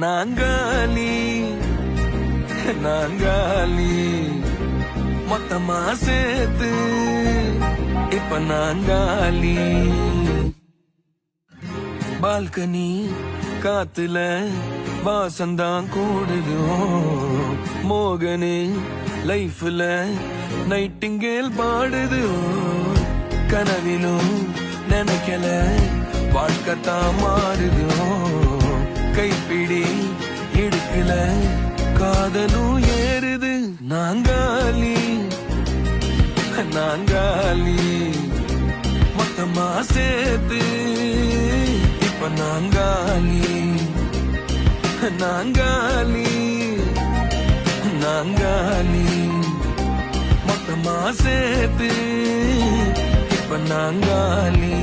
நாங்காலி நாங்காலி மொத்தமா சேர்த்து இப்ப நாங்காலி. பால்கனி காத்துல வாசந்தான் கூடுதோ மோகனே லைஃப்ல நைட்டிங்கேல் பாடுதோ. கனவிலும் நினைக்கல வாழ்க்கத்தான் மாறுதோ. கைப்பிடி இடுக்கல காதலும் ஏறுது. நாங்காலி நாங்காலி மொத்தமா சேர்த்து இப்ப நாங்காலி நாங்காலி நாங்காலி மொத்தமா சேர்த்து இப்ப நாங்காலி.